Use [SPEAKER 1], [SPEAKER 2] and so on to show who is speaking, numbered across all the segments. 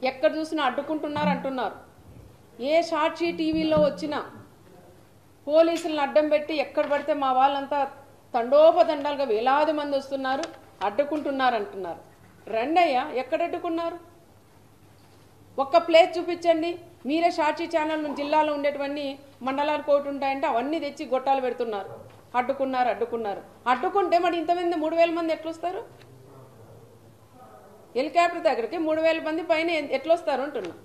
[SPEAKER 1] ఎక్కడ చూసినా అడ్డుకుంటున్నారు అంటున్నారు. ఏ సాక్షి టీవీలో వచ్చినా పోలీసులను అడ్డం పెట్టి ఎక్కడ పడితే మా వాళ్ళంతా తండోపతండాలుగా వేలాది మంది వస్తున్నారు, అడ్డుకుంటున్నారు అంటున్నారు. రండయ్యా, ఎక్కడ అడ్డుకున్నారు? ఒక్క ప్లేస్ చూపించండి. మీరే సాక్షి ఛానల్ జిల్లాలో ఉండేటువంటి మండలాలు కోటి ఉంటాయంటే అవన్నీ తెచ్చి గొట్టాలు పెడుతున్నారు. అడ్డుకున్నారు. అడ్డుకుంటే మరి ఇంతమంది 3000 మంది ఎట్లొస్తారు? హెలికాప్టర్ దగ్గరికి 3000 మంది పైన ఎట్లొస్తారు అంటున్నా.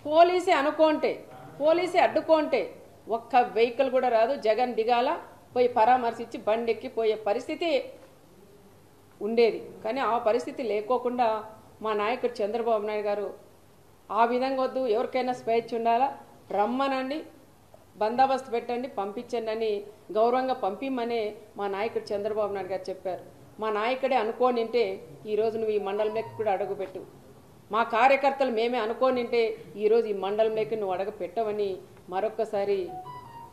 [SPEAKER 1] పోలీసే అడ్డుకుంటే ఒక్క వెహికల్ కూడా రాదు. జగన్ దిగాల, పోయి పరామర్శించి బండెక్కి పోయే పరిస్థితి ఉండేది. కానీ ఆ పరిస్థితి లేకోకుండా మా నాయకుడు చంద్రబాబు నాయుడు గారు ఆ విధంగా వద్దు, ఎవరికైనా స్వేచ్ఛ ఉండాలా, రమ్మనండి, బందోబస్తు పెట్టండి, పంపించండి అని గౌరవంగా పంపిమనే మా నాయకుడు చంద్రబాబు నాయుడు గారు చెప్పారు. మా నాయకుడే అనుకోనింటే ఈరోజు నువ్వు ఈ మండలంలోకి కూడా అడుగుపెట్టు. మా కార్యకర్తలు మేమే అనుకోనింటే ఈరోజు ఈ మండలంలోకి నువ్వు అడుగు పెట్టవని మరొక్కసారి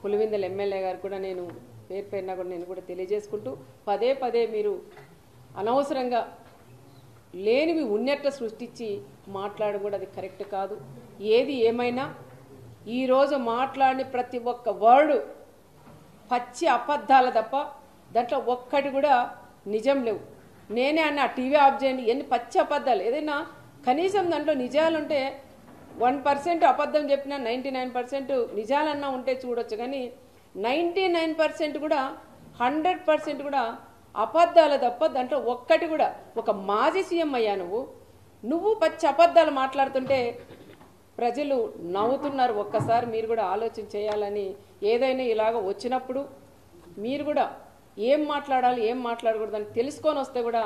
[SPEAKER 1] పులివెందుల ఎమ్మెల్యే గారు కూడా నేను పేరుపైన కూడా నేను కూడా తెలియజేసుకుంటూ, పదే మీరు అనవసరంగా లేనివి ఉన్నట్టు సృష్టించి మాట్లాడడం కూడా అది కరెక్ట్ కాదు. ఏది ఏమైనా ఈరోజు మాట్లాడిన ప్రతి ఒక్క వర్డు పచ్చి అబద్ధాలు తప్ప దాంట్లో ఒక్కటి కూడా నిజం లేవు. నేనే అన్న టీవీ ఆఫ్ చేయండి, ఎన్ని పచ్చి అబద్ధాలు. ఏదైనా కనీసం దాంట్లో నిజాలుంటే 1% అబద్ధం చెప్పినా 99% నిజాలన్నా ఉంటే చూడొచ్చు. కానీ 99% కూడా 100% కూడా అబద్ధాలు తప్ప దాంట్లో ఒక్కటి కూడా. ఒక మాజీ సీఎం అయ్యా నువ్వు పచ్చి అబద్ధాలు మాట్లాడుతుంటే ప్రజలు నవ్వుతున్నారు. ఒక్కసారి మీరు కూడా ఆలోచన చేయాలని, ఏదైనా ఇలాగ వచ్చినప్పుడు మీరు కూడా ఏం మాట్లాడాలి ఏం మాట్లాడకూడదని తెలుసుకొని వస్తే కూడా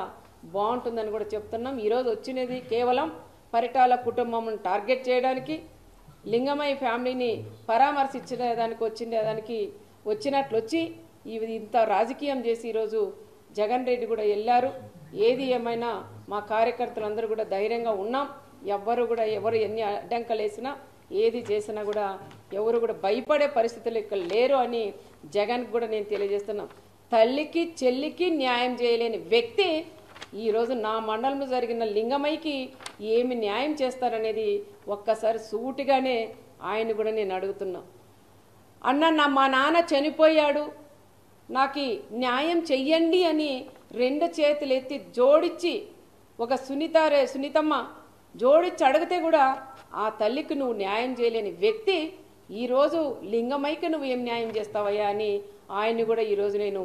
[SPEAKER 1] బాగుంటుందని కూడా చెప్తున్నాం. ఈరోజు వచ్చినది కేవలం పరిటాల కుటుంబం టార్గెట్ చేయడానికి, లింగమయ్య ఫ్యామిలీని పరామర్శించడానికి వచ్చినట్లు వచ్చి ఇంత రాజకీయం చేసి ఈరోజు జగన్ రెడ్డి కూడా వెళ్ళారు. ఏది ఏమైనా మా కార్యకర్తలందరూ కూడా ధైర్యంగా ఉన్నాం. ఎవరు ఎన్ని అడ్డంకలు వేసినా ఏది చేసినా కూడా ఎవరు కూడా భయపడే పరిస్థితులు ఇక్కడ లేరు అని జగన్కి కూడా నేను తెలియజేస్తున్నాం. తల్లికి చెల్లికి న్యాయం చేయలేని వ్యక్తి ఈరోజు నా మండలంలో జరిగిన లింగమయ్యకి ఏమి న్యాయం చేస్తారనేది ఒక్కసారి సూటిగానే ఆయన కూడా నేను అడుగుతున్నా. అన్న మా నాన్న చనిపోయాడు, నాకు న్యాయం చెయ్యండి అని 2 చేతులు ఎత్తి జోడించి ఒక సునీతమ్మ జోడించి అడిగితే కూడా ఆ తల్లికి నువ్వు న్యాయం చేయలేని వ్యక్తి ఈరోజు లింగమయ్యకి నువ్వు ఏం న్యాయం చేస్తావయ్యా అని ఆయన్ని కూడా ఈరోజు నేను